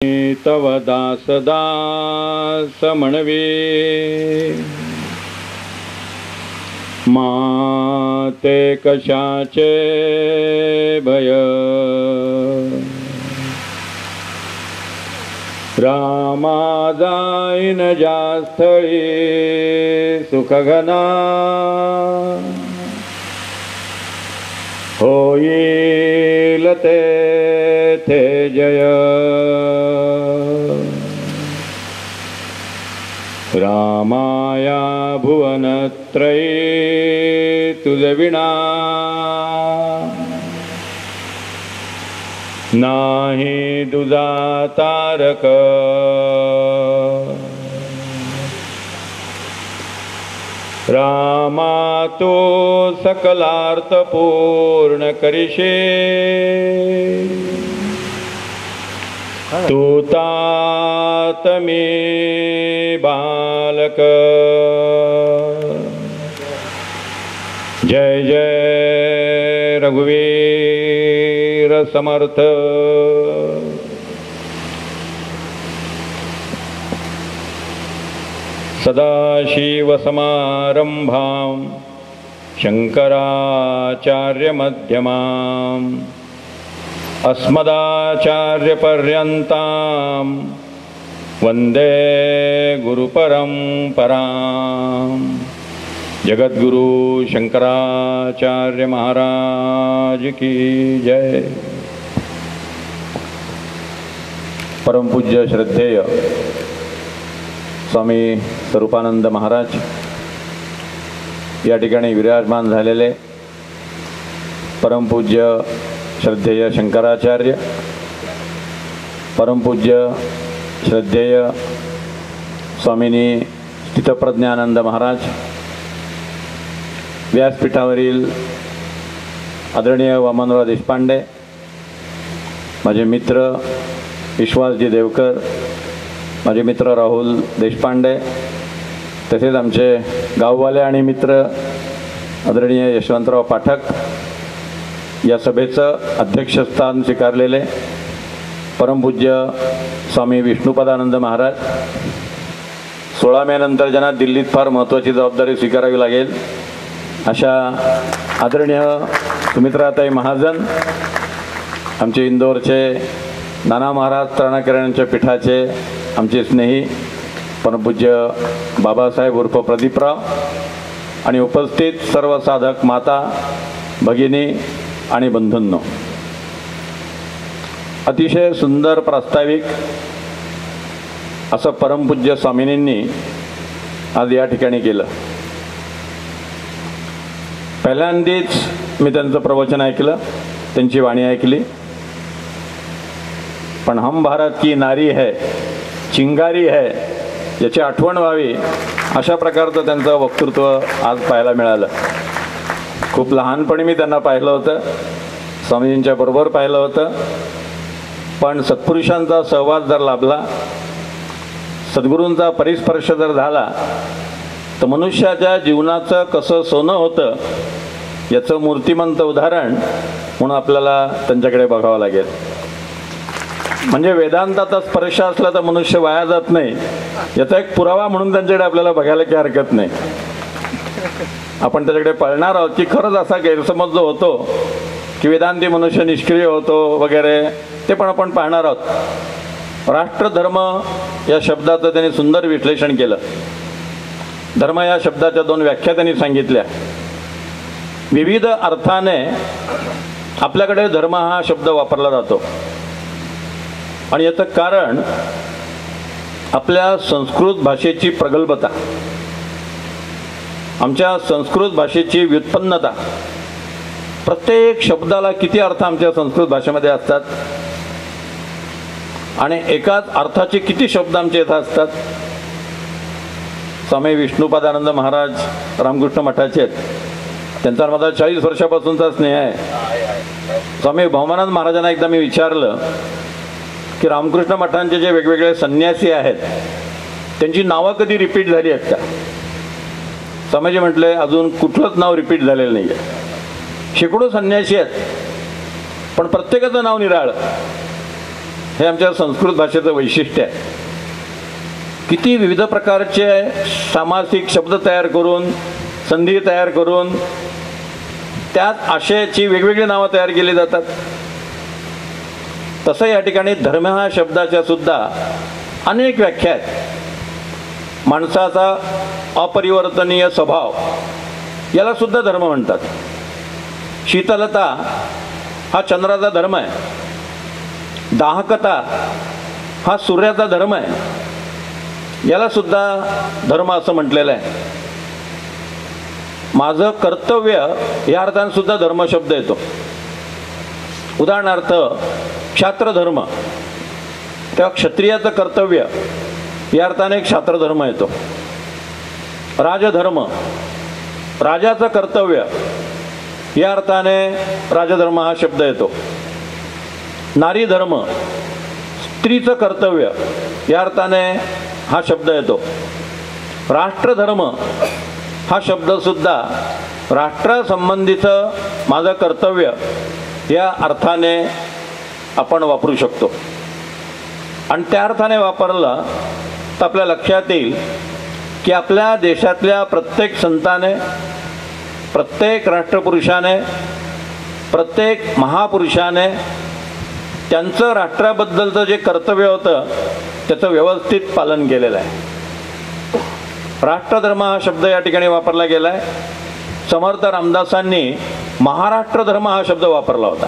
तव दास दास म्हणवे माते कशाचे भय रामा जाईन ज्या स्थळी सुखघना होईल तेथे जय रामाया भुवनत्रयी तुझविना नाही तुझा तारक रामा तो सकलार्थ पूर्ण करिषे तू तात मी बालक जय जय रघुवीर समर्थ। सदाशिवसमारंभां शंकराचार्यमध्यमाम् अस्मदाचार्यपर्यन्तां वन्दे गुरुपरंपरां। जगद्गुरु शंकराचार्य महाराज की जय। परमपूज्य श्रद्धेय स्वामी स्वरूपानंद महाराज या ठिकाणी विराजमान झालेले परमपूज्य श्रद्धेय शंकराचार्य, परमपूज्य श्रद्धेय स्वामिनी स्थितप्रज्ञानंद महाराज, व्यासपीठावरील आदरणीय वामनराव देशपांडे, माझे मित्र विश्वासजी देवकर, माझे मित्र राहुल देशपांडे, तसेच आमचे गाववाले आणि मित्र आदरणीय यशवंतराव पाठक, या सभेचं अध्यक्षस्थान स्वीकारलेले परमपूज्य स्वामी विष्णुपदानंद महाराज। 16 मे नंतर ज्यांना दिल्लीत फार महत्त्वाची जबाबदारी स्वीकारावी लागेल अशा आदरणीय सुमित्राताई महाजन, आमचे इंदोरचे नाना महाराज तरणकेरांच्या पीठाचे आमचे स्नेही परमपूज्य बाबासाहेब उर्फ प्रदीपराव आणि उपस्थित सर्व साधक माता भगिनी आणि बंधूंनो, अतिशय सुंदर प्रास्ताविक असं परमपूज्य स्वामिनींनी आज या ठिकाणी केलं। पहिल्यांदाच मी त्यांचं प्रवचन ऐकलं, त्यांची वाणी ऐकली, पण हम भारत की नारी है चिंगारी है याची आठवण व्हावी अशा प्रकारचं त्यांचं वक्तृत्व आज पाहायला मिळालं। खूप लहानपणी मी त्यांना पाहिलं होतं, स्वामीजींच्या बरोबर पाहिलं होतं, पण सत्पुरुषांचा सहवास जर लाभला, सद्गुरूंचा परिस्पर्श जर झाला तर मनुष्याच्या जीवनाचं कसं सोनं होतं याचं मूर्तिमंत उदाहरण म्हणून आपल्याला त्यांच्याकडे बघावं लागेल। म्हणजे वेदांताचा स्पर्श असला तर मनुष्य वाया जात नाही याचा एक पुरावा म्हणून त्यांच्याकडे आपल्याला बघायला काही हरकत नाही। आपण त्याच्याकडे पळणार आहोत की खरंच असा गैरसमज जो होतो की वेदांती मनुष्य निष्क्रिय होतो वगैरे, ते पण आपण पाहणार आहोत। राष्ट्रधर्म या शब्दाचं त्यांनी सुंदर विश्लेषण केलं। धर्म या शब्दाच्या 2 व्याख्या त्यांनी सांगितल्या। विविध अर्थाने आपल्याकडे धर्म हा शब्द वापरला जातो आणि याचं कारण आपल्या संस्कृत भाषेची प्रगल्भता, आमच्या संस्कृत भाषेची व्युत्पन्नता। प्रत्येक शब्दाला किती अर्थ आमच्या संस्कृत भाषेमध्ये असतात आणि एकाच अर्थाचे किती शब्द आमच्या इथं असतात। स्वामी विष्णुपदानंद महाराज रामकृष्ण मठाचे आहेत, त्यांचा माझा 40 वर्षापासूनचा स्नेह आहे। स्वामी भौमानंद महाराजांना एकदा मी विचारलं की रामकृष्ण मठांचे जे वेगवेगळे संन्यासी आहेत त्यांची नावं कधी रिपीट झाली आहेत का? स्वामीजी म्हटले अजून कुठलंच नाव रिपीट झालेलं नाही आहे। शेकडो संन्यासी आहेत पण प्रत्येकाचं नाव निराळं। हे आमच्या संस्कृत भाषेचं वैशिष्ट्य आहे. किती विविध प्रकारचे सामासिक शब्द तयार करून, संधी तयार करून त्यात आशयाची वेगवेगळी नावं तयार केली जातात. तसं या ठिकाणी धर्म हा शब्दाच्या सुद्धा अनेक व्याख्या आहेत. माणसाचा अपरिवर्तनीय स्वभाव याला सुद्धा धर्म म्हणतात. शीतलता हा चंद्राचा धर्म आहे. दाहकता हा सूर्याचा धर्म आहे. याला सुद्धा धर्म असं म्हटलेलं आहे. माझं कर्तव्य या अर्थाने सुद्धा धर्म शब्द येतो. उदाहरणार्थ क्षात्रधर्म, तेव्हा क्षत्रियाचं कर्तव्य या अर्थाने क्षात्रधर्म येतो. राजधर्म, राजाचं कर्तव्य या अर्थाने राजधर्म हा शब्द येतो. नारी धर्म, स्त्रीचं कर्तव्य या अर्थाने हा शब्द येतो. राष्ट्रधर्म हा शब्दसुद्धा राष्ट्रासंबंधीचं माझं कर्तव्य या अर्थाने आपण वापरू शकतो. आणि त्या अर्थाने वापरलं तर आपल्या लक्षात येईल की आपल्या देशातल्या प्रत्येक संताने, प्रत्येक राष्ट्रपुरुषाने, प्रत्येक महापुरुषाने त्यांचं राष्ट्राबद्दलचं जे कर्तव्य होतं त्याचं व्यवस्थित पालन केलेलं आहे. राष्ट्रधर्म हा शब्द या ठिकाणी वापरला गेला आहे. समर्थ रामदासांनी महाराष्ट्र धर्म हा शब्द वापरला होता.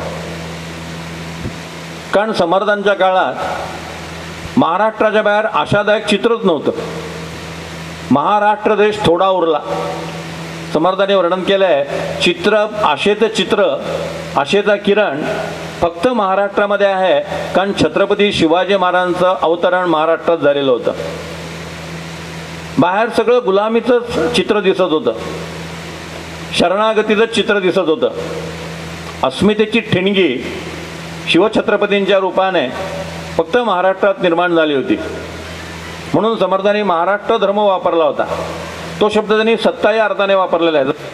कारण समर्थांच्या काळात महाराष्ट्राच्या बाहेर आशादायक चित्रच नव्हतं. महाराष्ट्र देश थोडा उरला. समर्थांनी वर्णन केलं आहे, चित्र, आशेचं चित्र, आशेचा किरण फक्त महाराष्ट्रामध्ये आहे, कारण छत्रपती शिवाजी महाराजांचं अवतरण महाराष्ट्रात झालेलं होतं. बाहेर सगळं गुलामीचंच चित्र दिसत होतं, शरणागतीचं चित्र दिसत होतं. अस्मितेची ठिणगी शिवछत्रपतींच्या रूपाने फक्त महाराष्ट्रात निर्माण झाली होती. म्हणून समर्थांनी महाराष्ट्र धर्म वापरला होता. तो शब्द त्यांनी सत्ता या अर्थाने वापरलेला आहे.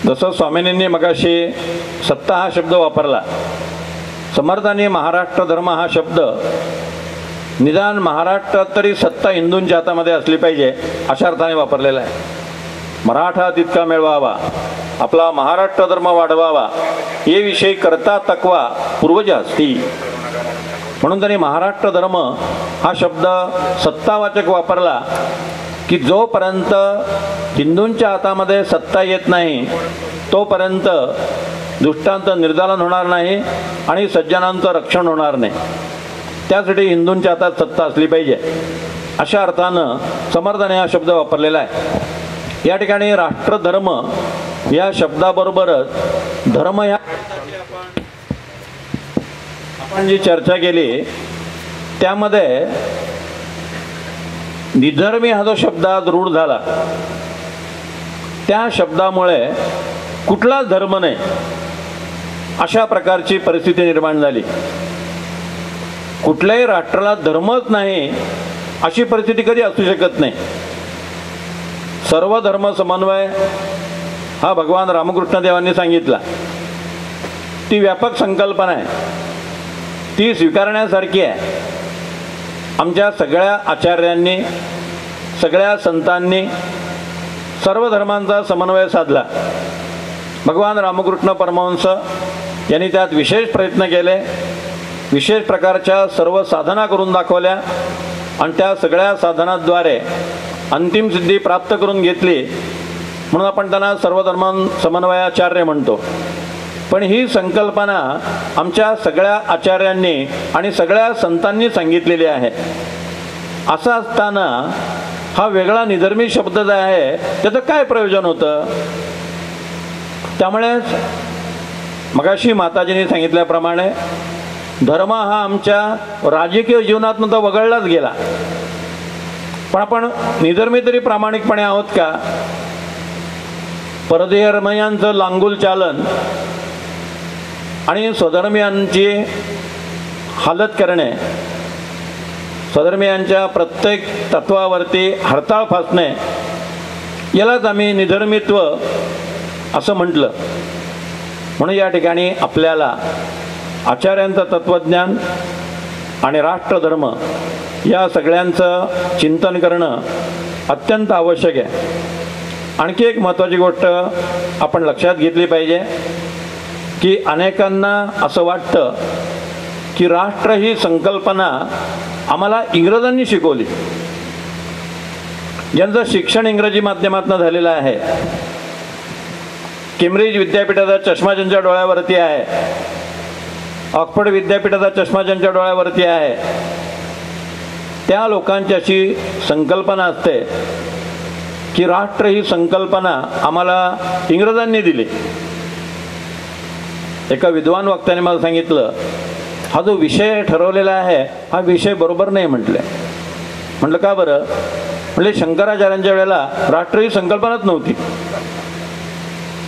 जसं स्वामींनी मगाशी सत्ता हा शब्द वापरला, समर्थांनी महाराष्ट्र धर्म हा शब्द निदान महाराष्ट्रात तरी सत्ता हिंदूंच्या हातामध्ये असली पाहिजे अशा अर्थाने वापरलेला आहे. मराठा तितका मिळवावा, आपला महाराष्ट्र धर्म वाढवावा, ये विषयी करता तकवा पूर्वजास्ती. म्हणून त्यांनी महाराष्ट्र धर्म हा शब्द सत्तावाचक वापरला की जोपर्यंत हिंदूंच्या हातामध्ये सत्ता येत नाही तोपर्यंत दुष्टांचं निर्दालन होणार नाही आणि सज्जनांचं रक्षण होणार नाही. त्यासाठी हिंदूंच्या हातात सत्ता असली पाहिजे अशा अर्थानं समर्थाने हा शब्द वापरलेला आहे. या ठिकाणी राष्ट्रधर्म या शब्दाबरोबरच धर्म या आपण जी चर्चा केली त्यामध्ये निधर्मी हा जो शब्द आज रूढ झाला, त्या शब्दामुळे कुठलाच धर्म नाही अशा प्रकारची परिस्थिती निर्माण झाली. कुठल्याही राष्ट्राला धर्मच नाही अशी परिस्थिती कधी असू शकत नाही. सर्व धर्म समन्वय हा भगवान रामकृष्ण देवांनी सांगितला. ती व्यापक संकल्पना आहे, ती स्वीकारण्यासारखी आहे. आमच्या सगळ्या आचार्यांनी, सगळ्या संतांनी सर्व धर्मांचा समन्वय साधला. भगवान रामकृष्ण परमहंस यांनी त्यात विशेष प्रयत्न केले, विशेष प्रकारच्या सर्व साधना करून दाखवल्या आणि त्या सगळ्या साधनाद्वारे अंतिम सिद्धी प्राप्त करून घेतली. म्हणून आपण त्यांना सर्व धर्म समन्वयाचार्य म्हणतो. पण ही संकल्पना आमच्या सगळ्या आचार्यांनी आणि सगळ्या संतांनी सांगितलेली आहे. असं असताना हा वेगळा निधर्मी शब्द जो आहे त्याचं काय प्रयोजन होतं? त्यामुळे मगाशी माताजींनी सांगितल्याप्रमाणे धर्म हा आमच्या राजकीय जीवनातून तर वगळलाच गेला, पण आपण निधर्मी तरी प्रामाणिकपणे आहोत का? परधर्मीयांचं लांगुल चालन आणि स्वधर्मीयांची हालत करणे, स्वधर्मीयांच्या प्रत्येक तत्वावरती हरताळ फासणे, यालाच आम्ही निधर्मित्व असं म्हटलं. म्हणून या ठिकाणी आपल्याला आचार्यांचं तत्त्वज्ञान आणि राष्ट्रधर्म या सगळ्यांचं चिंतन करणं अत्यंत आवश्यक आहे. आणखी एक महत्त्वाची गोष्ट आपण लक्षात घेतली पाहिजे की अनेकांना असं वाटतं की राष्ट्र ही संकल्पना आम्हाला इंग्रजांनी शिकवली. ज्यांचं शिक्षण इंग्रजी माध्यमातून झालेलं आहे, केम्ब्रिज विद्यापीठाचा चष्मा ज्यांच्या डोळ्यावरती आहे, ऑक्सफर्ड विद्यापीठाचा चष्मा ज्यांच्या डोळ्यावरती आहे, त्या लोकांची अशी संकल्पना असते की राष्ट्र ही संकल्पना आम्हाला इंग्रजांनी दिली. एका विद्वान वक्त्याने मला सांगितलं, हा जो विषय ठरवलेला आहे हा विषय बरोबर नाही म्हटलं. म्हटलं का बरं? म्हणजे शंकराचार्यांच्या वेळेला राष्ट्र ही संकल्पनाच नव्हती.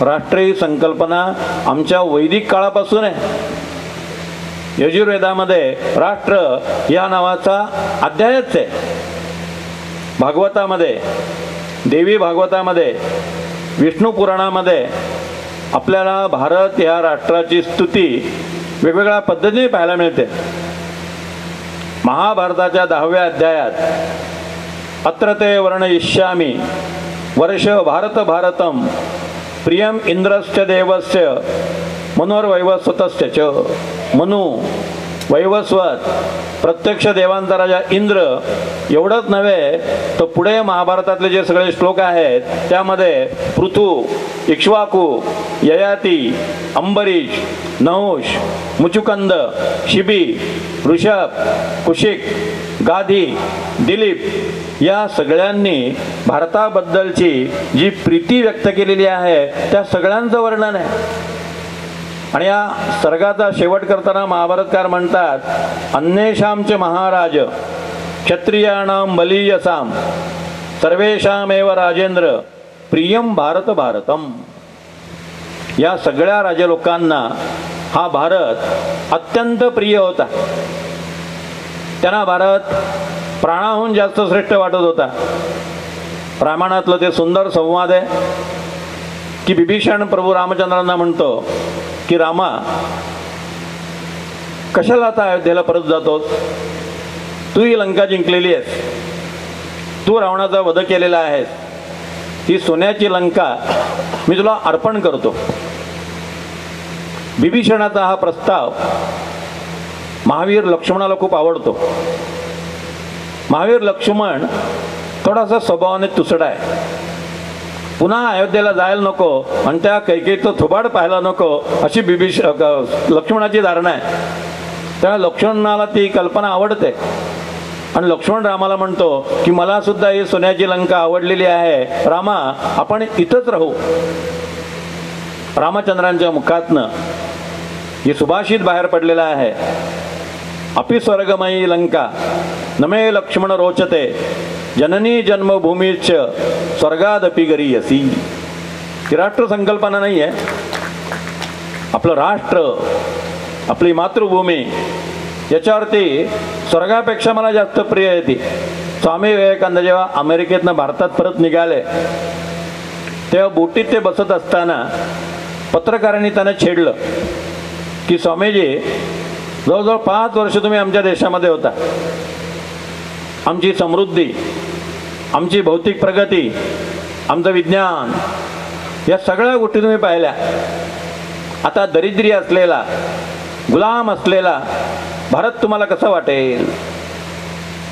राष्ट्र ही संकल्पना आमच्या वैदिक काळापासून आहे. यजुर्वेदामध्ये राष्ट्र या नावाचा अध्यायच आहे. भागवतामध्ये, देवी भागवतामध्ये, विष्णू पुराणामध्ये आपल्याला भारत या राष्ट्राची स्तुती वेगवेगळ्या पद्धतीने पाहायला मिळते. महाभारताच्या 10व्या अध्यायात अत्र ते वर्णयिष्यामि वर्ष भारत भारतम प्रियम इंद्रस्य देवस्य मनोर्वैवस्वतस्य च. मनु, वैवस्वत, प्रत्यक्ष देवांचा राजा इंद्र एवढंच नव्हे तर पुढे महाभारतातले जे सगळे श्लोक आहेत त्यामध्ये पृथु, इक्ष्वाकु, ययाती, अंबरीश, नहुष, मुचुकंद, शिबी, ऋषभ, कुशिक, गाधी, दिलीप या सगळ्यांनी भारताबद्दलची जी प्रीती व्यक्त केलेली आहे त्या सगळ्यांचं वर्णन आहे. आणि या सर्गाचा शेवट करताना महाभारतकार म्हणतात, अन्येषांच महाराज क्षत्रियाणां बलीयसाम सर्वेषामेव राजेंद्र प्रियम भारत भारतम. या सगळ्या राजलोकांना हा भारत अत्यंत प्रिय होता. त्यांना भारत प्राणाहून जास्त श्रेष्ठ वाटत होता. रामायणातलं ते सुंदर संवाद आहे की विभीषण प्रभू रामचंद्रांना म्हणतो की रामा, कशाला आता अयोध्येला परत जातोस? तू ही लंका जिंकलेली आहेस, तू रावणाचा वध केलेला आहेस, ही सोन्याची लंका मी तुला अर्पण करतो. विभीषणाचा हा प्रस्ताव महावीर लक्ष्मणाला खूप आवडतो. महावीर लक्ष्मण थोडासा स्वभावाने तुसडा आहे. पुन्हा अयोध्येला जायला नको आणि त्या कैकेयीचं थोबाड पाहायला नको अशी लक्ष्मणाची धारणा आहे. त्या लक्ष्मणाला ती कल्पना आवडते आणि लक्ष्मण रामाला म्हणतो की मला सुद्धा ही सोन्याची लंका आवडलेली आहे, रामा आपण इथंच राहू. रामचंद्रांच्या मुखातनं हे सुभाषित बाहेर पडलेलं आहे, अपि स्वर्गमयी लंका नमे लक्ष्मण रोचते जननी जन्मभूमीच स्वर्गादपि गरीयसी. ही राष्ट्र संकल्पना नाही आहे. आपलं राष्ट्र, आपली मातृभूमी याच्यावरती स्वर्गापेक्षा मला जास्त प्रिय आहे ती. स्वामी विवेकानंद जेव्हा अमेरिकेतनं भारतात परत निघाले तेव्हा बोटीत ते बसत असताना पत्रकारांनी त्यांना छेडलं की स्वामीजी, जवळजवळ 5 वर्ष तुम्ही आमच्या देशामध्ये होता. आमची समृद्धी, आमची भौतिक प्रगती, आमचं विज्ञान या सगळ्या गोष्टी तुम्ही पाहिल्या. आता दरिद्री असलेला, गुलाम असलेला भारत तुम्हाला कसं वाटेल?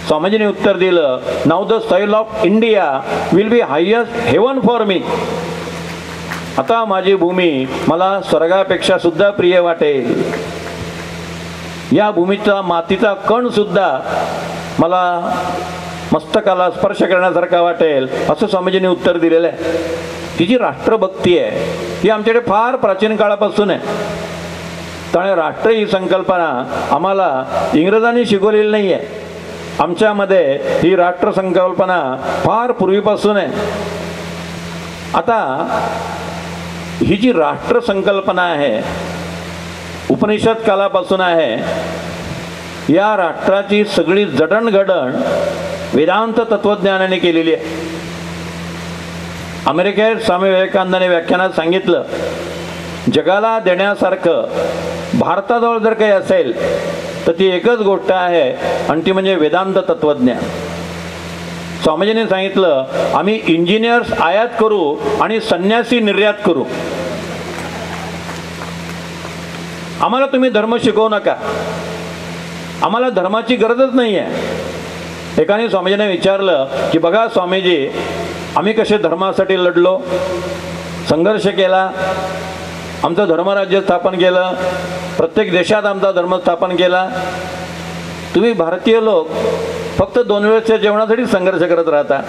स्वामीजींनी उत्तर दिलं, now the soil of India will be highest heaven for me. आता माझी भूमी मला स्वर्गापेक्षा सुद्धा प्रिय वाटेल. या भूमीचा मातीचा कण सुद्धा मला मस्तकाला स्पर्श करण्यासारखा वाटेल असं स्वामीजींनी उत्तर दिलेलं आहे. ही जी राष्ट्रभक्ती आहे ही आमच्याकडे फार प्राचीन काळापासून आहे. त्यामुळे राष्ट्र ही संकल्पना आम्हाला इंग्रजांनी शिकवलेली नाही आहे. आमच्यामध्ये ही राष्ट्र संकल्पना फार पूर्वीपासून आहे. आता ही जी राष्ट्र संकल्पना आहे उपनिषद कालापासून आहे. या राष्ट्राची सगळी जडणघडण वेदांत तत्वज्ञानाने केलेली आहे. अमेरिकेत स्वामी विवेकानंदांनी व्याख्यानात सांगितलं, जगाला देण्यासारखं भारताजवळ जर काही असेल तर ती एकच गोष्ट आहे आणि ती म्हणजे वेदांत तत्वज्ञान. स्वामीजींनी सांगितलं, आम्ही इंजिनियर्स आयात करू आणि संन्यासी निर्यात करू. आम्हाला तुम्ही धर्म शिकवू नका, आम्हाला धर्माची गरजच नाही आहे. एकाने स्वामीजींना विचारलं की बघा स्वामीजी, आम्ही कसे धर्मासाठी लढलो, संघर्ष केला, आमचं धर्मराज्य स्थापन केलं, प्रत्येक देशात आमचा धर्म स्थापन केला. तुम्ही भारतीय लोक फक्त 2 वेळच्या जेवणासाठी संघर्ष करत राहता.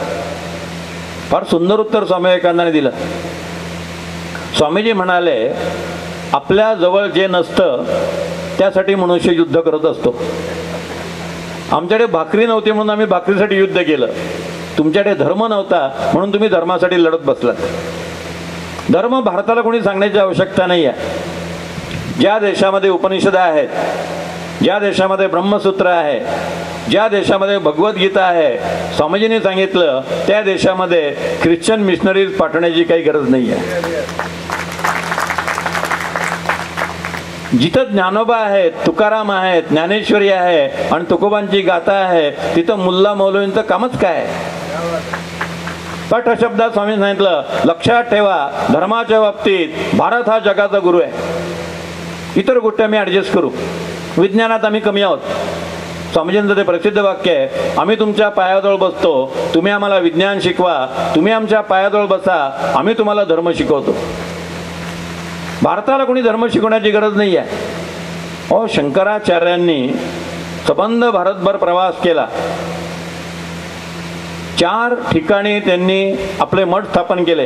फार सुंदर उत्तर स्वामी विवेकानंदांनी दिलं. स्वामीजी म्हणाले, आपल्या जवळ जे नसतं त्यासाठी मनुष्य युद्ध करत असतो. आमच्याकडे भाकरी नव्हती म्हणून आम्ही भाकरीसाठी युद्ध केलं. तुमच्याकडे धर्म नव्हता म्हणून तुम्ही धर्मासाठी लढत बसलात. धर्म भारताला कोणी सांगण्याची आवश्यकता नाही आहे. ज्या देशामध्ये उपनिषद आहेत, ज्या देशामध्ये ब्रह्मसूत्र आहे, ज्या देशामध्ये भगवद्गीता आहे, स्वामीजींनी सांगितलं त्या देशामध्ये ख्रिश्चन मिशनरीज पाठवण्याची काही गरज नाही आहे. जिथं ज्ञानोबा आहेत, तुकाराम आहेत, ज्ञानेश्वरी आहे आणि तुकोबांची गाथा आहे, तिथं मुल्ला मौलवींचं कामच काय आहे. पठ शब्दात स्वामींनी सांगितलं, लक्षात ठेवा धर्माच्या बाबतीत भारत हा जगाचा गुरु आहे. इतर गोष्टी आम्ही ॲडजस्ट करू, विज्ञानात आम्ही कमी आहोत. स्वामीजींचं ते प्रसिद्ध वाक्य आहे, आम्ही तुमच्या पायाजवळ बसतो, तुम्ही आम्हाला विज्ञान शिकवा, तुम्ही आमच्या पायाजवळ बसा, आम्ही तुम्हाला धर्म शिकवतो. भारताला कोणी धर्म शिकवण्याची गरज नाही आहे. शंकराचार्यांनी सबंध भारतभर प्रवास केला. 4 ठिकाणी त्यांनी आपले मठ स्थापन केले.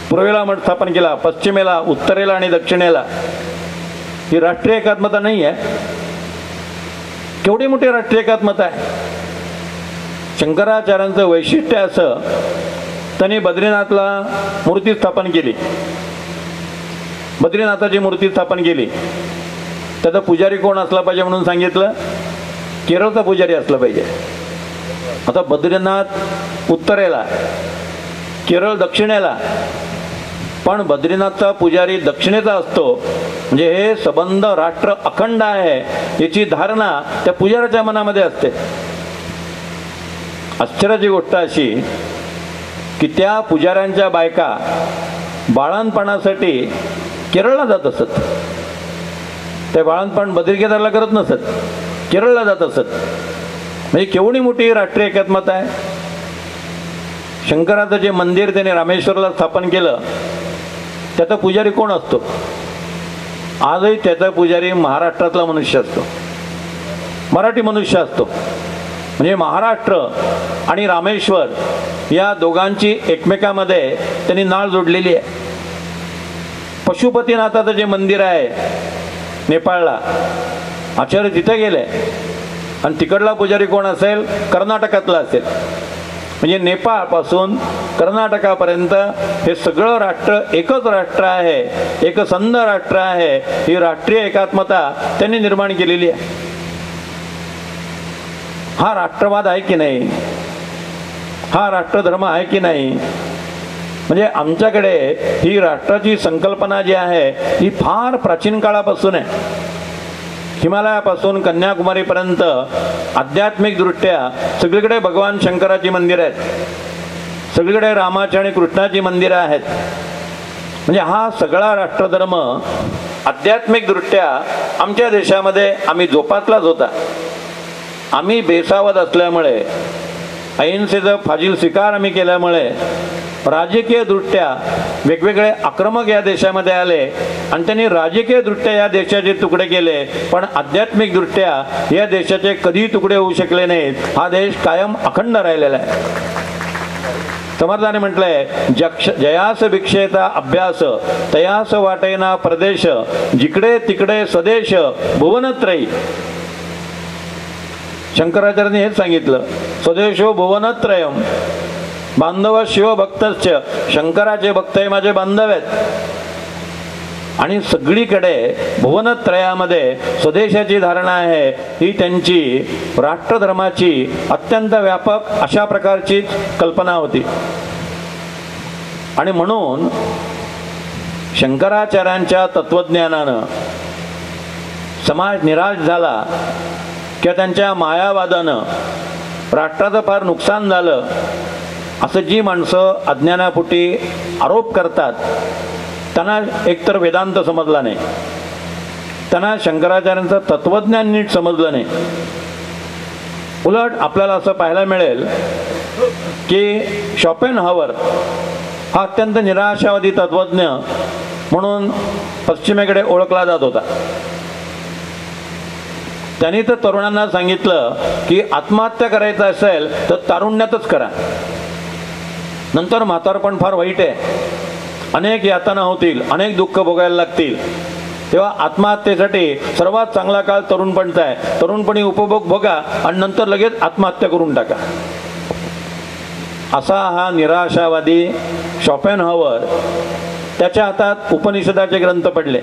पूर्वेला मठ स्थापन केला, पश्चिमेला, उत्तरेला आणि दक्षिणेला. ही राष्ट्रीय एकात्मता नाही आहे. केवढी मोठी राष्ट्रीय एकात्मता आहे. शंकराचार्यांचं वैशिष्ट्य असं, त्यांनी बद्रीनाथला मूर्ती स्थापन केली. बद्रीनाथाची मूर्ती स्थापन केली. त्याचा पुजारी कोण असला पाहिजे म्हणून सांगितलं, केरळचा पुजारी असला पाहिजे. आता बद्रीनाथ उत्तरेला, केरळ दक्षिणेला, पण बद्रीनाथचा पुजारी दक्षिणेचा असतो म्हणजे हे सबंध राष्ट्र अखंड आहे याची धारणा त्या पुजाऱ्याच्या मनामध्ये असते. आश्चर्याची गोष्ट अशी की त्या पुजाऱ्यांच्या बायका बाळंतपणासाठी केरळला जात असत. ते बाळंतपण बद्रिकेदारला करत नसत, केरळला जात असत. म्हणजे केवढी मोठी राष्ट्रीय एकात्मता आहे. शंकराचं जे मंदिर त्याने रामेश्वरला स्थापन केलं त्याचा पुजारी कोण असतो? आजही त्याचा पुजारी महाराष्ट्रातला मनुष्य असतो, मराठी मनुष्य असतो. म्हणजे महाराष्ट्र आणि रामेश्वर या दोघांची एकमेकामध्ये त्यांनी नाळ जोडलेली आहे. पशुपतीनाथाचं जे मंदिर आहे नेपाळला, आचार्य तिथे गेले आणि तिकडला पुजारी कोण असेल? कर्नाटकातला असेल. म्हणजे नेपाळपासून कर्नाटकापर्यंत हे सगळं राष्ट्र एकच राष्ट्र आहे, एक संध राष्ट्र आहे. ही राष्ट्रीय एकात्मता त्यांनी निर्माण केलेली आहे. हा राष्ट्रवाद आहे की नाही? हा राष्ट्रधर्म आहे की नाही? म्हणजे आमच्याकडे ही राष्ट्राची संकल्पना जी आहे ही फार प्राचीन काळापासून आहे. हिमालयापासून कन्याकुमारीपर्यंत आध्यात्मिक दृष्ट्या सगळीकडे भगवान शंकराची मंदिरं आहेत, सगळीकडे रामाची आणि कृष्णाची मंदिरं आहेत. म्हणजे हा सगळा राष्ट्रधर्म आध्यात्मिक दृष्ट्या आमच्या देशामध्ये आम्ही जोपासलाच होता. आम्ही बेसावध असल्यामुळे, अहिंसेचा फाजील स्वीकार आम्ही केल्यामुळे राजकीय दृष्ट्या वेगवेगळे आक्रमक या देशामध्ये आले आणि त्यांनी राजकीय दृष्ट्या या देशाचे तुकडे केले, पण आध्यात्मिक दृष्ट्या या देशाचे कधी तुकडे होऊ शकले नाहीत. हा देश कायम अखंड राहिलेला आहे. समर्थाने म्हटलंय, जयास भिक्षेचा अभ्यास तयास वाटेना प्रदेश, जिकडे तिकडे स्वदेश भुवनत्रयी. शंकराचार्यांनी हेच सांगितलं, स्वदेशो भुवनत्रयम, बांधव शिवभक्तश्च. शंकराचे भक्त हे माझे बांधव आहेत. आणि सगळीकडे भुवनत्रयामध्ये स्वदेशाची धारणा आहे. ही त्यांची राष्ट्रधर्माची अत्यंत व्यापक अशा प्रकारची कल्पना होती. आणि म्हणून शंकराचार्यांच्या तत्वज्ञानानं समाज निराश झाला किंवा त्यांच्या मायावादानं राष्ट्राचं फार नुकसान झालं असं जी माणसं अज्ञानापोटी आरोप करतात, त्यांना एकतर वेदांत समजला नाही, त्यांना शंकराचार्यांचं तत्वज्ञान नीट समजलं नाही. उलट आपल्याला असं पाहायला मिळेल की शॉपेनहावर हा अत्यंत निराशावादी तत्वज्ञ म्हणून पश्चिमेकडे ओळखला जात होता. त्यांनी तर तरुणांना सांगितलं की आत्महत्या करायचं असेल तर तारुण्यातच करा, नंतर म्हातारपण फार वाईट आहे, अनेक यातना होतील, अनेक दुःख भोगायला लागतील, तेव्हा आत्महत्येसाठी सर्वात चांगला काळ तरुणपणचा आहे. तरुणपणी उपभोग भोगा आणि नंतर लगेच आत्महत्या करून टाका. असा हा निराशावादी शॉपेनहावर, त्याच्या हातात उपनिषदाचे ग्रंथ पडले,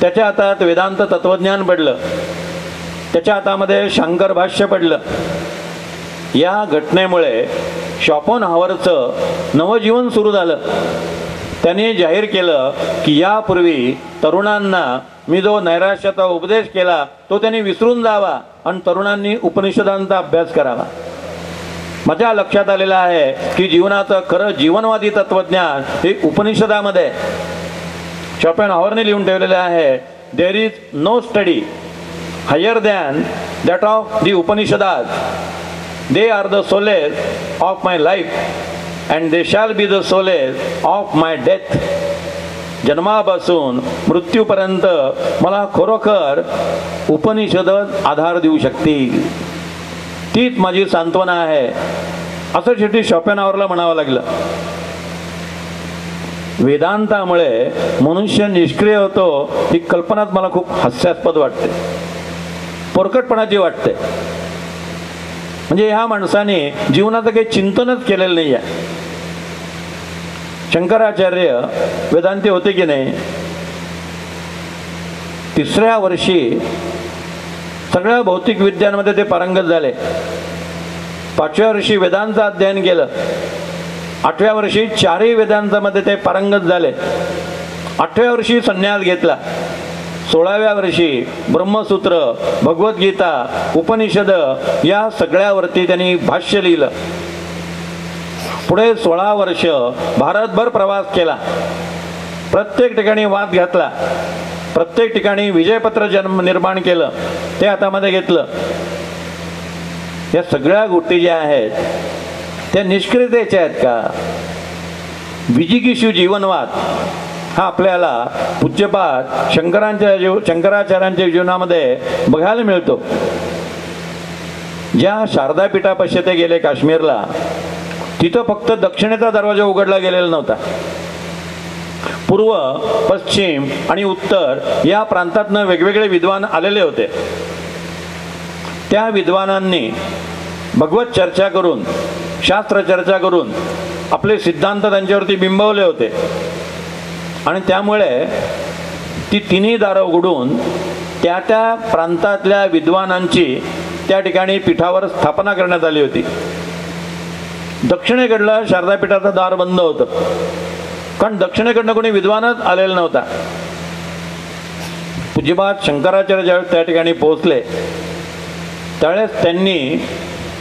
त्याच्या हातात वेदांत तत्वज्ञान पडलं, त्याच्या हातामध्ये शांकर भाष्य पडलं. या घटनेमुळे शॉपेनहावरचं नवजीवन सुरू झालं. त्याने जाहीर केलं की यापूर्वी तरुणांना मी जो नैराश्याचा उपदेश केला तो त्यांनी विसरून जावा आणि तरुणांनी उपनिषदांचा अभ्यास करावा. माझ्या लक्षात आलेलं आहे की जीवनाचं खरं जीवनवादी तत्वज्ञान हे उपनिषदामध्ये शॉपेनहावरने लिहून ठेवलेलं आहे. There is no study higher than that of the Upanishads. They are the solace of my life and they shall be the solace of my death. जन्मापासून मृत्यूपर्यंत मला खरोखर उपनिषद आधार देऊ शकतील, तीच माझी सांत्वना आहे, असं शेवटी शॉपेनहावरला म्हणावं लागलं. वेदांतामुळे मनुष्य निष्क्रिय होतो ही कल्पनाच मला खूप हास्यास्पद वाटते, पोरकटपणाची वाटते. म्हणजे ह्या माणसाने जीवनाचं काही चिंतनच केलेलं नाही आहे. शंकराचार्य वेदांती होते की नाही, तिसऱ्या वर्षी सगळ्या भौतिक विद्यांमध्ये ते पारंगत झाले. 5व्या वर्षी वेदांचं अध्ययन केलं. 8व्या वर्षी 4ही वेदांतामध्ये ते पारंगत झाले. 8व्या वर्षी संन्यास घेतला. 16व्या वर्षी ब्रह्मसूत्र, भगवद्गीता, उपनिषद या सगळ्यावरती त्यांनी भाष्य लिहिलं. पुढे 16 वर्ष भारतभर प्रवास केला. प्रत्येक ठिकाणी वाद घातला, प्रत्येक ठिकाणी विजयपत्र निर्माण केलं, ते हातामध्ये घेतलं. या सगळ्या गोष्टी ज्या आहेत त्या निष्क्रियतेच्या आहेत का? विजिगीषू जीवनवाद हा आपल्याला पूज्यपाद शंकराचार्यांच्या जीवनामध्ये बघायला मिळतो. ज्या शारदा पीठापाशी ते गेले काश्मीरला, तिथं फक्त दक्षिणेचा दरवाजा उघडला गेलेला नव्हता. पूर्व, पश्चिम आणि उत्तर या प्रांतातनं वेगवेगळे विद्वान आलेले होते. त्या विद्वानांनी भगवत चर्चा करून, शास्त्र चर्चा करून आपले सिद्धांत त्यांच्यावरती बिंबवले होते. आणि त्यामुळे ती तिन्ही दारं उघडून त्या त्या प्रांतातल्या विद्वानांची त्या ठिकाणी पीठावर स्थापना करण्यात आली होती. दक्षिणेकडलं शारदा पीठाचं दार बंद होतं, कारण दक्षिणेकडनं कोणी विद्वानच आलेला नव्हता. पूज्यपाद शंकराचार्य ज्यावेळेस त्या ठिकाणी पोहोचले त्यावेळेस त्यांनी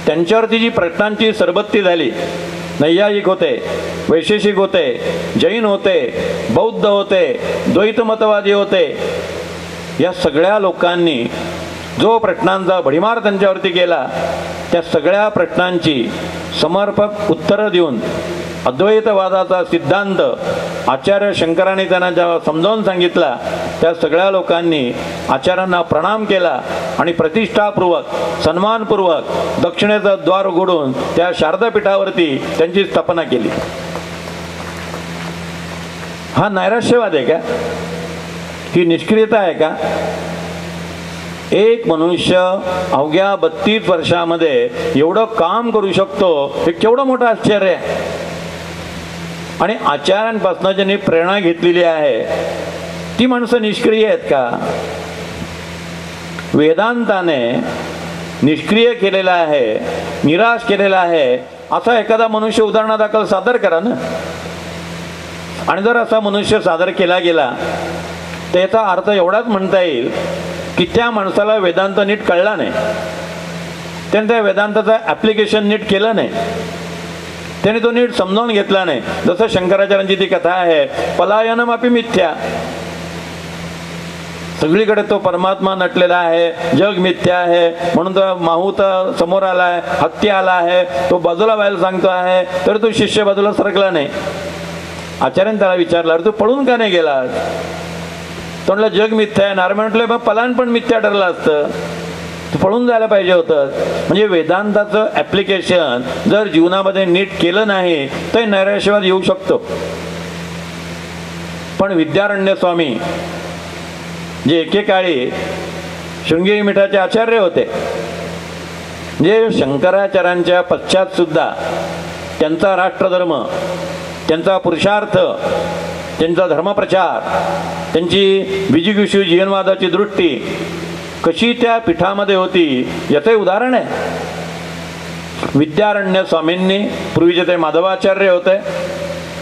त्यांच्यावरती जी प्रश्नांची सरबत्ती झाली, नैयायिक होते, वैशेषिक होते, जैन होते, बौद्ध होते, द्वैतमतवादी होते, या सगळ्या लोकांनी जो प्रश्नांचा भडीमार त्यांच्यावरती केला त्या सगळ्या प्रश्नांची समर्पक उत्तरं देऊन अद्वैतवादाचा सिद्धांत आचार्य शंकरांनी त्यांना जेव्हा समजावून सांगितला, त्या सगळ्या लोकांनी आचार्यांना प्रणाम केला आणि प्रतिष्ठापूर्वक सन्मानपूर्वक दक्षिणेचं द्वार उघडून त्या शारदापीठावरती त्यांची स्थापना केली. हा नैराश्यवाद आहे का? ही निष्क्रियता आहे का? एक मनुष्य अवघ्या 32 वर्षामध्ये एवढं काम करू शकतो, हे केवढं मोठं आश्चर्य आहे. आणि आचार्यांपासून ज्यांनी प्रेरणा घेतलेली आहे ती माणसं निष्क्रिय आहेत का? वेदांताने निष्क्रिय केलेला आहे, निराश केलेला आहे असा एखादा मनुष्य उदाहरणादाखल सादर करा ना. आणि जर असा मनुष्य सादर केला गेला तर याचा अर्थ एवढाच म्हणता येईल की त्या माणसाला वेदांत नीट कळला नाही, त्याने त्या वेदांताचं ॲप्लिकेशन नीट केलं नाही, त्याने तो नीट समजावून घेतला नाही. जसं शंकराचार्यांची ती कथा आहे, पलायनमपि मिथ्या. सगळीकडे तो परमात्मा नटलेला आहे, जग मिथ्या आहे म्हणून तो माहूत समोर आला आहे, हत्ती आला आहे, तो बाजूला व्हायला सांगतो आहे, तर तो शिष्य बाजूला सरकला नाही. आचार्याने त्याला विचारलं, अरे तू पळून का नाही गेला? तो म्हटलं जग मिथ्या आहे. नारायण म्हटलं मग पलायन पण मिथ्या ठरलं असतं, तू पळून जायला पाहिजे होतं. म्हणजे वेदांताचं ॲप्लिकेशन जर जीवनामध्ये नीट केलं नाही तर नैराश्यवाद येऊ शकतो. पण विद्यारण्य स्वामी जे एकेकाळी शृंगेरी मठाचे आचार्य होते, जे शंकराचार्यांच्या पश्चात सुद्धा त्यांचा राष्ट्रधर्म, त्यांचा पुरुषार्थ, त्यांचा धर्मप्रचार, त्यांची विजिगीषू जीवनवादाची दृष्टी कशी त्या पीठामध्ये होती याचे उदाहरण आहे. विद्यारण्य स्वामींनी, पूर्वीचे ते माधवाचार्य होते,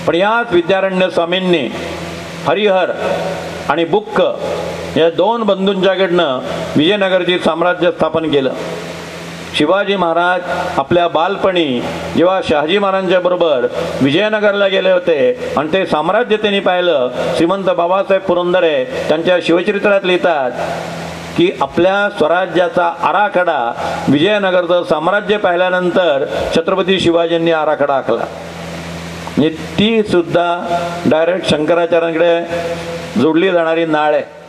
पण याच विद्यारण्य स्वामींनी हरिहर आणि बुक्क या 2 बंधूंच्याकडनं विजयनगरची साम्राज्य स्थापन केलं. शिवाजी महाराज आपल्या बालपणी जेव्हा शहाजी महाराजांच्या बरोबर विजयनगरला गेले होते आणि ते साम्राज्य त्यांनी पाहिलं, श्रीमंत बाबासाहेब पुरंदरे त्यांच्या शिवचरित्रात लिहितात की आपल्या स्वराज्याचा आराखडा विजयनगरचं साम्राज्य पाहिल्यानंतर छत्रपती शिवाजींनी आराखडा आखला. म्हणजे ती सुद्धा डायरेक्ट शंकराचार्यांकडे जोडली जाणारी नाळ आहे.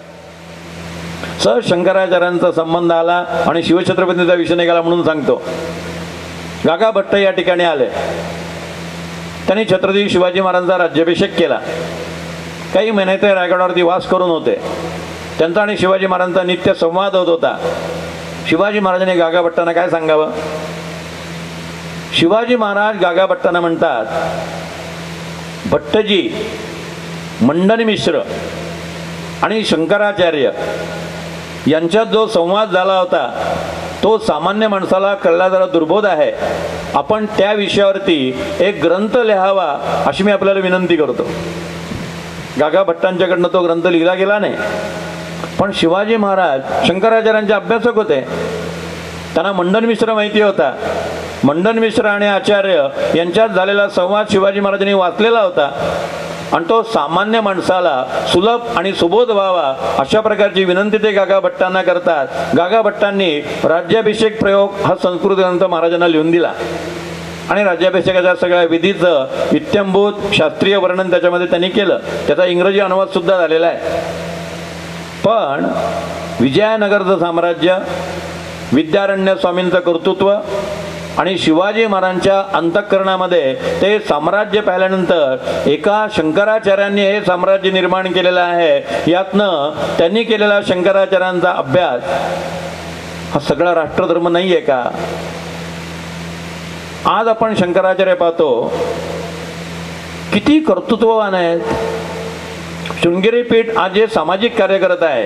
सहज शंकराचार्यांचा संबंध आला आणि शिवछत्रपतींचा विषय निघाला म्हणून सांगतो. गागा भट्ट या ठिकाणी आले, त्यांनी छत्रपती शिवाजी महाराजांचा राज्याभिषेक केला. काही महिने ते रायगडावरती वास करून होते. त्यांचा आणि शिवाजी महाराजांचा नित्य संवाद होत होता. शिवाजी महाराजांनी गागा भट्टांना काय सांगावं? शिवाजी महाराज गागा भट्टांना म्हणतात, भट्टजी, मंडन मिश्र आणि शंकराचार्य यांच्यात जो संवाद झाला होता तो सामान्य माणसाला कळला जरा दुर्बोध आहे. आपण त्या विषयावरती एक ग्रंथ लिहावा अशी मी आपल्याला विनंती करतो. गागा भट्टांच्याकडनं तो ग्रंथ लिहिला गेला नाही, पण शिवाजी महाराज शंकराचार्यांचे अभ्यासक होते, त्यांना मंडन मिश्र माहिती होता. मंडन मिश्र आणि आचार्य यांच्यात झालेला संवाद शिवाजी महाराजांनी वाचलेला होता आणि तो सामान्य माणसाला सुलभ आणि सुबोध व्हावा अशा प्रकारची विनंती ते गागा भट्टांना करतात. गागा भट्टांनी राज्याभिषेक प्रयोग हा संस्कृत ग्रंथ महाराजांना लिहून दिला आणि राज्याभिषेकाच्या सगळ्या विधीचं इत्यंभूत शास्त्रीय वर्णन त्याच्यामध्ये त्यांनी केलं. त्याचा इंग्रजी अनुवाद सुद्धा झालेला आहे. पण विजयनगरचं साम्राज्य, विद्यारण्य स्वामींचं कर्तृत्व आणि शिवाजी महाराजांच्या अंतःकरणामध्ये ते साम्राज्य पाहिल्यानंतर एका शंकराचार्यांनी हे साम्राज्य निर्माण केलेलं आहे, यातनं त्यांनी केलेला शंकराचार्यांचा अभ्यास हा सगळा राष्ट्रधर्म नाही आहे का? आज आपण शंकराचार्य पाहतो किती कर्तृत्ववान आहेत. शृंगेरी पीठ आज जे सामाजिक कार्य करत आहे,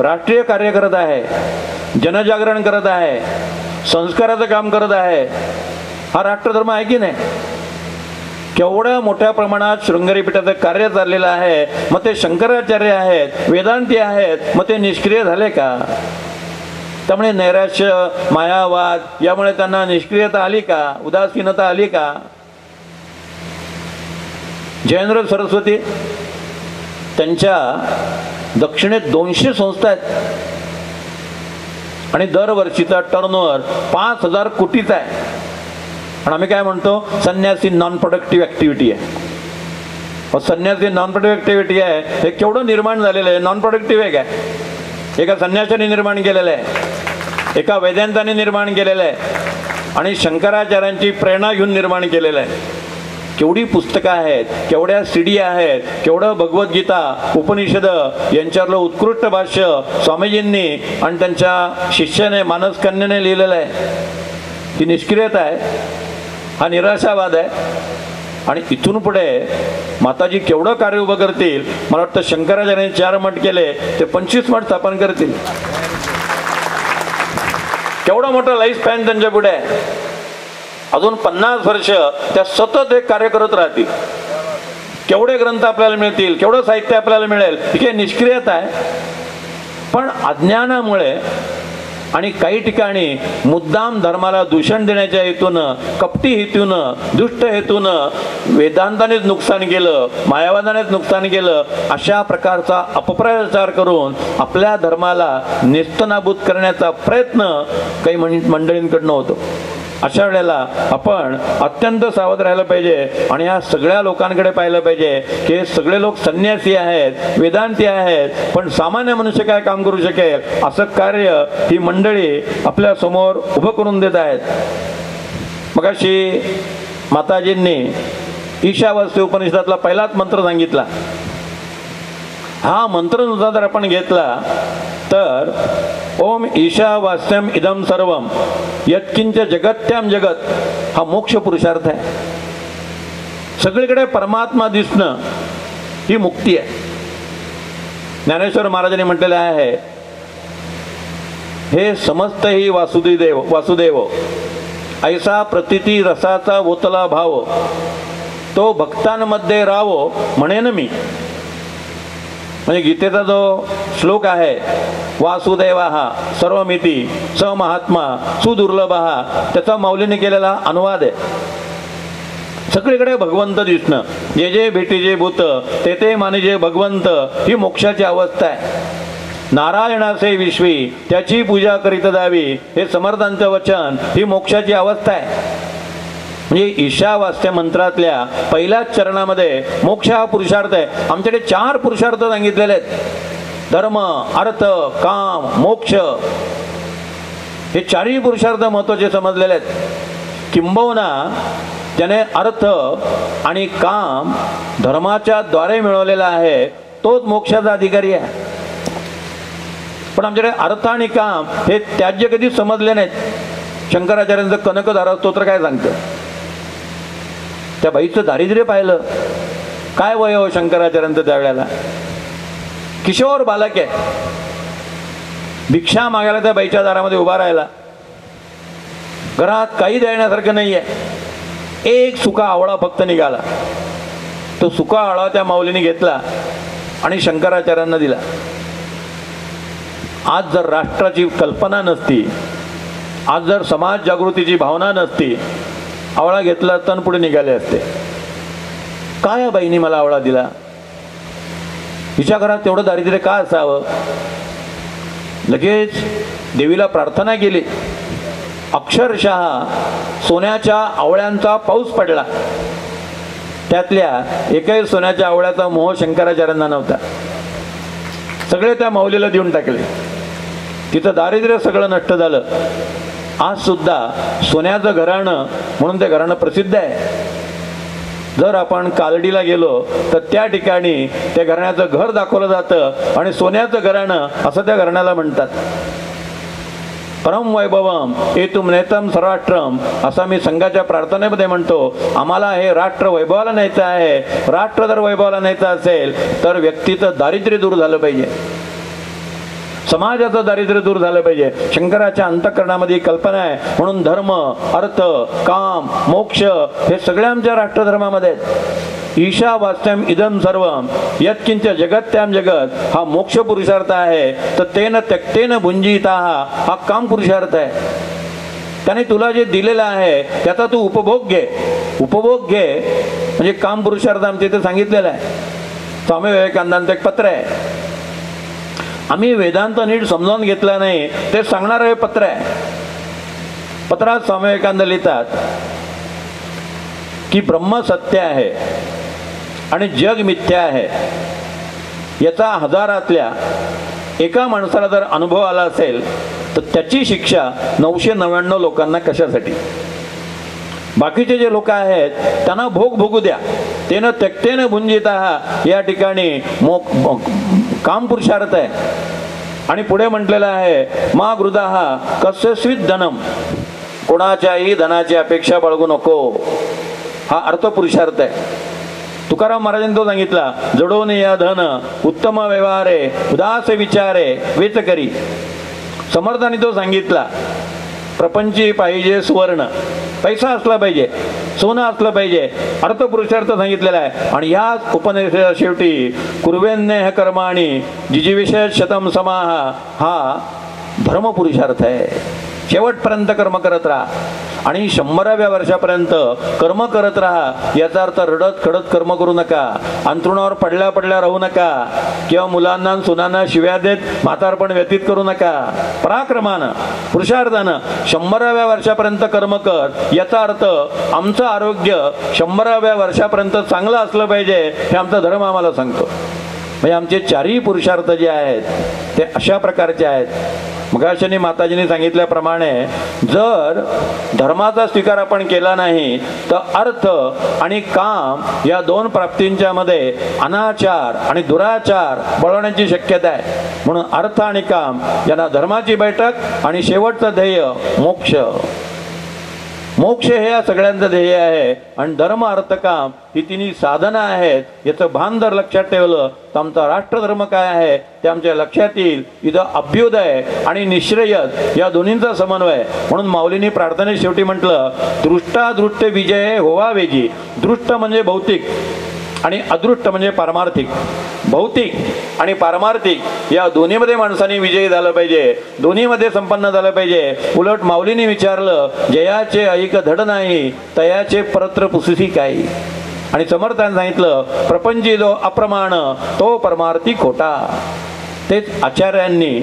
राष्ट्रीय कार्य करत आहे, जनजागरण करत आहे, संस्काराचं काम करत आहे, हा राष्ट्रधर्म आहे की नाही? केवढ्या मोठ्या प्रमाणात शृंगेरी पीठाचं कार्य चाललेलं आहे. मग ते शंकराचार्य आहेत, वेदांती आहेत, मग ते निष्क्रिय झाले का? त्यामुळे नैराश्य, मायावाद यामुळे त्यांना निष्क्रियता आली का? उदासीनता आली का? जयेंद्र सरस्वती त्यांच्या दक्षिणेत 200 संस्था आहेत आणि दरवर्षीचा टर्नओव्हर 5,000 कोटीचा आहे. आणि आम्ही काय म्हणतो, संन्यासी नॉन प्रोडक्टिव्ह ॲक्टिव्हिटी आहे. संन्यासी नॉन प्रोडक्टिव्ह ॲक्टिव्हिटी आहे, हे केवढं निर्माण झालेलं आहे. नॉन प्रोडक्टिव्ह आहे काय? एका संन्यासाने निर्माण केलेलं आहे, एका वेदांताने निर्माण केलेलं आहे आणि शंकराचार्यांची प्रेरणा घेऊन निर्माण केलेलं आहे. केवढी पुस्तकं आहेत, केवढ्या सीडी आहेत, केवढं भगवद्गीता, उपनिषद यांच्यावरलं उत्कृष्ट भाष्य स्वामीजींनी आणि त्यांच्या शिष्याने मानसकन्याने लिहिलेलं आहे. ही निष्क्रियता आहे, हा निराशावाद आहे. आणि इथून पुढे माताजी केवढं कार्य उभं करतील. मला वाटतं शंकराचार्यांनी 4 मठ केले, ते 25 मठ स्थापन करतील. केवढा मोठा लाईफ स्पॅन त्यांच्या पुढे आहे. अजून 50 वर्ष त्या सतत एक कार्य करत राहतील. केवढे ग्रंथ आपल्याला मिळतील, केवढं साहित्य आपल्याला मिळेल. ठीक आहे, निष्क्रियता आहे. पण अज्ञानामुळे आणि काही ठिकाणी मुद्दाम धर्माला दूषण देण्याच्या हेतूनं, कपटी हेतूनं, दुष्ट हेतूनं वेदांतानेच नुकसान केलं, मायावादानेच नुकसान केलं, अशा प्रकारचा अपप्रचार करून आपल्या धर्माला नेस्तनाबूत करण्याचा प्रयत्न काही मंडळींकडनं होतो. अशा वेळेला आपण अत्यंत सावध राहायला पाहिजे आणि या सगळ्या लोकांकडे पाहिलं पाहिजे की हे सगळे लोक संन्यासी आहेत, वेदांती आहेत, पण सामान्य मनुष्य काय काम करू शकेल असं कार्य ही मंडळी आपल्या समोर उभं करून देत आहेत. मगाशी माताजींनी ईशावास्य उपनिषदातला पहिलाच मंत्र सांगितला. हा मंत्र नुसार जर आपण घेतला तर ओम ईशावास्यम इदम सर्वम यत्किंच जगत्याम जगत, हा मोक्ष पुरुषार्थ आहे. सगळीकडे परमात्मा दिसणं ही मुक्ती आहे. ज्ञानेश्वर महाराजांनी म्हटलेलं आहे, हे समस्त ही वासुदेव वासुदेव ऐसा प्रतिती रसाचा ओतला भाव, तो भक्तांमध्ये रावो म्हणेन मी. म्हणजे गीतेचा जो श्लोक आहे, वासुदेवा हा सर्वमिती स महात्मा सुदुर्लभ, त्याचा माऊलीने केलेला अनुवाद आहे. सगळीकडे भगवंत दिसणं, जे जे भेटीजे भूत ते ते मानिजे भगवंत, ही मोक्षाची अवस्था आहे. नारायणाचे विश्वी त्याची पूजा करीत जावी, हे समर्थांचं वचन, ही मोक्षाची अवस्था आहे. म्हणजे ईशावास्य मंत्रातल्या पहिल्याच चरणामध्ये मोक्ष हा पुरुषार्थ आहे. आमच्याकडे 4 पुरुषार्थ सांगितलेले आहेत, धर्म, अर्थ, काम, मोक्ष. हे 4ही पुरुषार्थ महत्वाचे समजलेले आहेत. किंबहुना ज्याने अर्थ आणि काम धर्माच्या द्वारे मिळवलेला आहे तोच मोक्षाचा अधिकारी आहे. पण आमच्याकडे अर्थ आणि काम हे त्याज्य कधी समजले नाहीत. शंकराचार्यांचं कनकधारा स्तोत्र काय सांगतं, त्या बाईचं दारिद्र्य पाहिलं. काय वय हो शंकराचार्यांचं त्यावेळेला, किशोर बालक आहे. भिक्षा मागायला त्या बाईच्या दारामध्ये उभा राहिला. घरात काही देण्यासारखं नाही आहे. एक सुका आवळा फक्त निघाला. तो सुका आवळा त्या माऊलीने घेतला आणि शंकराचार्यांना दिला. आज जर राष्ट्राची कल्पना नसती, आज जर समाज जागृतीची भावना नसती, आवळा घेतला तण पुढे निघाले असते. काय या बाईने मला आवळा दिला, हिच्या घरात तेवढं दारिद्र्य का असावं. लगेच देवीला प्रार्थना केली. अक्षरशः सोन्याच्या आवळ्यांचा पाऊस पडला. त्यातल्या एकही सोन्याच्या आवळ्याचा मोह शंकराचार्यांना नव्हता. सगळे त्या माऊलीला देऊन टाकले. तिचं दारिद्र्य सगळं नष्ट झालं. आज सुद्धा सोन्याचं घराणं म्हणून ते घराणं प्रसिद्ध आहे. जर आपण कालडीला गेलो तर त्या ठिकाणी त्या घराण्याचं घर दाखवलं जातं आणि सोन्याचं घराणं असं त्या घराण्याला म्हणतात. परम वैभवम एतुम नेतम सराष्ट्रम, असा मी संघाच्या प्रार्थनेमध्ये म्हणतो. आम्हाला हे राष्ट्र वैभवाला न्यायचं आहे. राष्ट्र जर वैभवाला न्यायचं असेल तर व्यक्तीचं दारिद्र्य दूर झालं पाहिजे, समाजाचं दारिद्र्य दूर झालं पाहिजे. शंकराच्या अंतःकरणामध्ये कल्पना आहे. म्हणून धर्म, अर्थ, काम, मोक्ष हे सगळ्या आमच्या राष्ट्रधर्मामध्ये आहेत. ईशावास्यम इदम सर्वम यत्किंच जगत्याम जगत, हा मोक्ष पुरुषार्थ आहे. तर तेन त्यक्तेन भुंजिता, हा काम पुरुषार्थ आहे. त्याने तुला जे दिलेलं आहे त्याचा तू उपभोग घे. उपभोग घे म्हणजे काम पुरुषार्थ आमच्या इथे सांगितलेलं आहे. स्वामी विवेकानंदांचं एक पत्र आहे. आम्ही वेदांत नीट समजावून घेतला नाही ते सांगणारं हे पत्र आहे. पत्रात स्वामी विवेकानंद लिहितात, की ब्रह्म सत्य आहे आणि जग मिथ्या आहे याचा हजारातल्या एका माणसाला जर अनुभव आला असेल तर त्याची शिक्षा 999 लोकांना कशासाठी? बाकीचे जे लोक आहेत त्यांना भोग भोगू द्या. तेन त्यक्तेन भुंजितः या ठिकाणी काम पुरुषार्थ आहे. आणि पुढे म्हटलेलं आहे मा गृदः कस्यस्वित धनम, कोणाच्याही धनाची अपेक्षा बाळगू नको. हा अर्थ पुरुषार्थ आहे. तुकाराम महाराजांनी तो सांगितला जडोन या धन उत्तम व्यवहारे उदास विचारे वेच करी. समर्थांनी तो सांगितला प्रपंची पाहिजे सुवर्ण, पैसा असला पाहिजे, सोनं असलं पाहिजे, अर्थ पुरुषार्थ सांगितलेला आहे. आणि या उपनिषदा शेवटी कुर्वेन्नेह कर्माणी जिजीविषय शतम समाहा, हा धर्म पुरुषार्थ आहे. शेवटपर्यंत कर्म करत राहा आणि 100व्या वर्षापर्यंत कर्म करत राहा. याचा अर्थ रडत खडत कर्म करू नका, अंथरुणावर पडल्या पडल्या राहू नका किंवा मुलांना सुनांना शिव्या देत म्हातारपण व्यतीत करू नका. पराक्रमानं पुरुषार्थानं 100व्या वर्षापर्यंत कर्म कर. याचा अर्थ आमचं आरोग्य 100व्या वर्षापर्यंत चांगलं असलं पाहिजे हे आमचा धर्म आम्हाला सांगतो. म्हणजे आमचे चारही पुरुषार्थ जे आहेत ते अशा प्रकारचे आहेत. मगाशी माताजींनी सांगितल्याप्रमाणे जर धर्माचा स्वीकार आपण केला नाही तर अर्थ आणि काम या दोन प्राप्तींच्या मध्ये अनाचार आणि दुराचार बळवण्याची शक्यता आहे. म्हणून अर्थ आणि काम यांना धर्माची बैठक आणि शेवटचं ध्येय मोक्ष. मोक्ष हे या सगळ्यांचं ध्येय आहे आणि धर्म अर्थ काम ही तिन्ही साधना आहेत. याचं भान जर लक्षात ठेवलं तर आमचा राष्ट्रधर्म काय आहे ते आमच्या लक्षात येईल. इथं अभ्युदय आणि निश्रेयस या दोन्हींचा समन्वय. म्हणून माऊलींनी प्रार्थनेत शेवटी म्हटलं दृष्टादृष्ट विजय होवा वेजी. दृष्ट म्हणजे भौतिक आणि अदृष्ट म्हणजे पारमार्थिक. भौतिक आणि पारमार्थिक या दोन्हीमध्ये माणसाने विजयी झालं पाहिजे, दोन्हीमध्ये संपन्न झालं पाहिजे. उलट माऊलींनी विचारलं जयाचे ऐक धड नाही तयाचे परत्र पुससी काही. आणि समर्थांनी सांगितलं प्रपंची जो अप्रमाण तो परमार्थी खोटा. तेच आचार्यांनी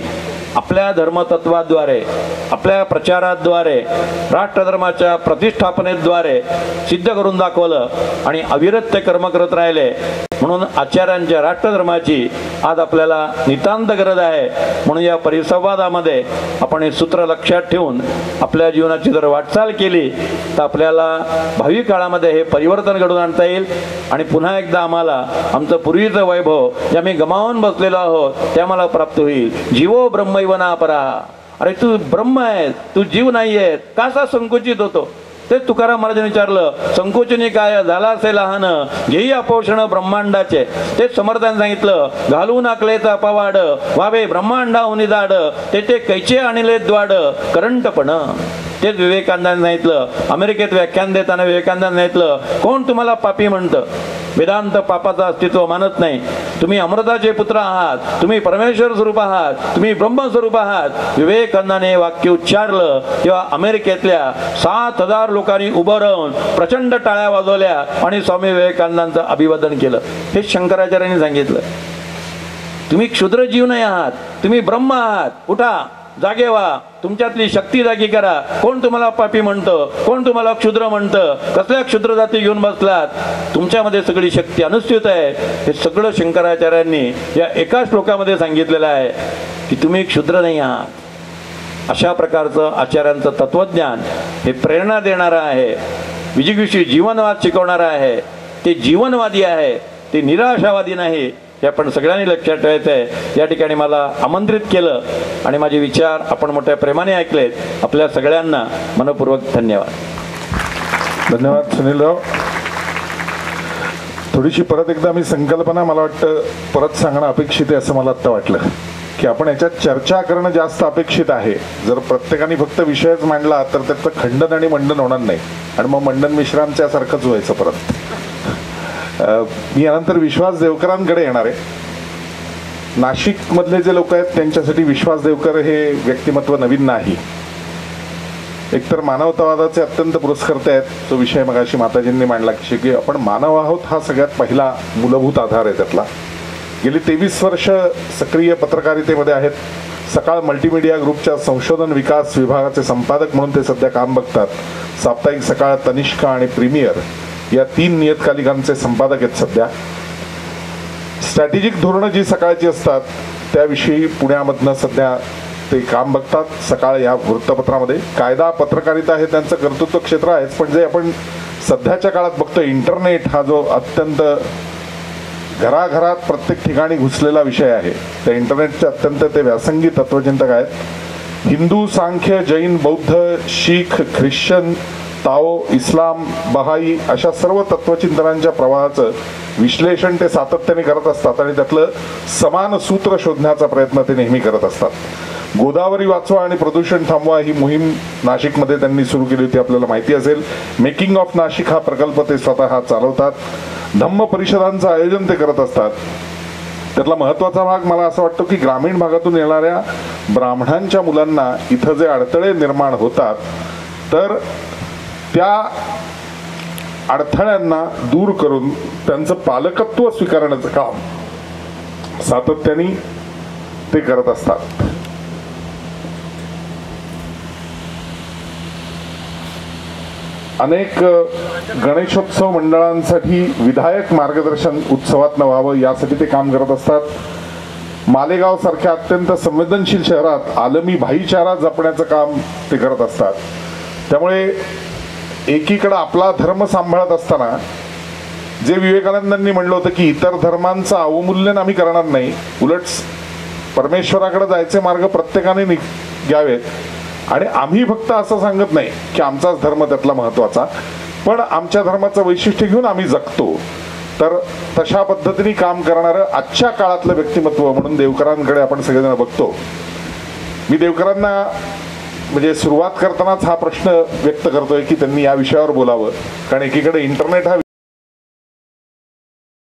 आपल्या धर्मतत्वाद्वारे आपल्या प्रचाराद्वारे राष्ट्रधर्माच्या प्रतिष्ठापनेद्वारे सिद्ध करून दाखवलं आणि अविरत ते कर्म करत राहिले. म्हणून आचार्यांच्या राष्ट्रधर्माची आज आपल्याला नितांत गरज आहे. म्हणून या परिसंवादामध्ये आपण हे सूत्र लक्षात ठेवून आपल्या जीवनाची जर वाटचाल केली तर आपल्याला भावी काळामध्ये हे परिवर्तन घडवून आणता येईल. आणि पुन्हा एकदा आम्हाला आमचं पूर्वीचं वैभव जे आम्ही गमावून बसलेलो आहोत ते आम्हाला प्राप्त होईल. जीवो ब्रह्मैवना परा. अरे तू ब्रह्म आहे, तू जीव नाही आहे, कासा संकुचित होतो? ते तुकाराम महाराजांनी विचारलं संकोचनी काय झाला असे लहान घेई अपोषण ब्रह्मांडाचे. ते समर्थांनी सांगितलं घालून आकलेचा पवाड व्हावे ब्रह्मांडाहून जाड ते कैचे आणले द्वाड करंटपण. तेच विवेकानंदांनी सांगितलं. अमेरिकेत व्याख्यान देताना विवेकानंदांनी सांगितलं कोण तुम्हाला पापी म्हणतं? वेदांत पापाचं अस्तित्व मानत नाही. तुम्ही अमृताचे पुत्र आहात, तुम्ही परमेश्वर स्वरूप आहात, तुम्ही ब्रह्मस्वरूप आहात. विवेकानंदाने वाक्य उच्चारलं तेव्हा अमेरिकेतल्या 7,000 लोकांनी उभं राहून प्रचंड टाळ्या वाजवल्या आणि स्वामी विवेकानंदांचं अभिवादन केलं. हे शंकराचार्यांनी सांगितलं. तुम्ही क्षुद्र जीव नाही आहात, तुम्ही ब्रह्म आहात. उठा, जागे व्हा, तुमच्यातली शक्ती जागी करा. कोण तुम्हाला पापी म्हणतं? कोण तुम्हाला क्षुद्र म्हणतं? कसल्या क्षुद्र जाती घेऊन बसलात? तुमच्यामध्ये सगळी शक्ती अनुस्यूत आहे. हे सगळं शंकराचार्यांनी या एका श्लोकामध्ये सांगितलेलं आहे की तुम्ही क्षुद्र नाही आहात. अशा प्रकारचं आचार्यांचं तत्वज्ञान हे प्रेरणा देणारं आहे, विजिगीषू जीवनवाद शिकवणारं आहे. ते जीवनवादी आहे, ते निराशावादी नाही. हे आपण सगळ्यांनी लक्षात ठेवायचं आहे. या ठिकाणी मला आमंत्रित केलं आणि माझे विचार आपण मोठ्या प्रेमाने ऐकलेत. आपल्या सगळ्यांना मनपूर्वक धन्यवाद. धन्यवाद सुनीलराव. थोडीशी परत एकदा मी संकल्पना मला वाटतं परत सांगणं अपेक्षित आहे असं मला आत्ता वाटलं की आपण याच्यात चर्चा करणं जास्त अपेक्षित आहे. जर प्रत्येकाने फक्त विषयच मांडला तर त्याचं खंडन आणि मंडन होणार नाही आणि मग मंडन मिश्रांच्या सारखंच व्हायचं परत. मी यानंतर विश्वास देवकरांकडे येणार आहे. नाशिक मधले जे लोक आहेत त्यांच्यासाठी विश्वास देवकर हे व्यक्तिमत्व नवीन नाही. एकतर मानवतावादाचे अत्यंत पुरस्कर्ते आहेत. तो विषय मगाशी माताजींनी मांडला की आपण मानव आहोत हा सगळ्यात पहिला मूलभूत आधार आहे त्यातला. गेली 23 वर्ष सक्रिय पत्रकारितेमध्ये आहेत. सकाळ मल्टीमीडिया ग्रुपच्या संशोधन विकास विभागाचे संपादक म्हणून ते सध्या काम बघतात. साप्ताहिक सकाळ, तनिष्का आणि प्रीमियर या 3 नियतकालिकांचे संपादक आहेत सध्या. स्ट्रॅटेजिक धोरणं जी सकाळची असतात त्याविषयी पुण्यामधनं सध्या ते काम बघतात. सकाळ या वृत्तपत्रामध्ये कायदा पत्रकारिता हे त्यांचं कर्तृत्व क्षेत्र आहेच, पण जे आपण सध्याच्या काळात बघतो इंटरनेट हा जो अत्यंत घराघरात प्रत्येक ठिकाणी घुसलेला विषय आहे, त्या इंटरनेटचे अत्यंत ते व्यासंगी तत्वचिंतक आहेत. हिंदू, सांख्य, जैन, बौद्ध, शीख, ख्रिश्चन, ताओ, इस्लाम, बहाई अशा सर्व तत्वचिंतनांच्या प्रवाहाचं विश्लेषण ते सातत्याने करत असतात आणि त्यातलं समान सूत्र शोधण्याचा प्रयत्न ते नेहमी करत असतात. गोदावरी वाचवा आणि प्रदूषण थांबवा ही मोहीम नाशिकमध्ये त्यांनी सुरू केली होती, आपल्याला माहिती असेल. मेकिंग ऑफ नाशिक हा प्रकल्प ते स्वतः चालवतात. धम्म परिषदांचं आयोजन ते करत असतात. त्यातला महत्त्वाचा भाग मला असं वाटतं की ग्रामीण भागातून येणाऱ्या ब्राह्मणांच्या मुलांना इथं जे अडथळे निर्माण होतात तर त्या अडथळ्यांना दूर करून त्यांचं पालकत्व स्वीकारण्याचं काम सातत्याने ते करत असतात. अनेक गणेशोत्सव मंडळांसाठी विधायक मार्गदर्शन उत्सवात व्हावं यासाठी ते काम करत असतात. मालेगाव सारख्या अत्यंत संवेदनशील शहरात आलमी भाईचारा जपण्याचं काम ते करत असतात. त्यामुळे एकीकडे आपला धर्म सांभाळत असताना जे विवेकानंदांनी म्हणलं होतं की इतर धर्मांचं अवमूल्यन आम्ही करणार नाही, उलट परमेश्वराकडे जायचे मार्ग प्रत्येकाने घ्यावेत आणि आम्ही फक्त असं सांगत नाही की आमचाच धर्म त्यातला महत्वाचा, पण आमच्या धर्माचं वैशिष्ट्य घेऊन आम्ही जगतो. तर तशा पद्धतीने काम करणारं आजच्या काळातलं व्यक्तिमत्व म्हणून देवकरांकडे आपण सगळेजण बघतो. मी देवकरांना म्हणजे सुरुवात करतानाच हा प्रश्न व्यक्त करतोय की त्यांनी या विषयावर बोलावं, कारण एकीकडे इंटरनेट हा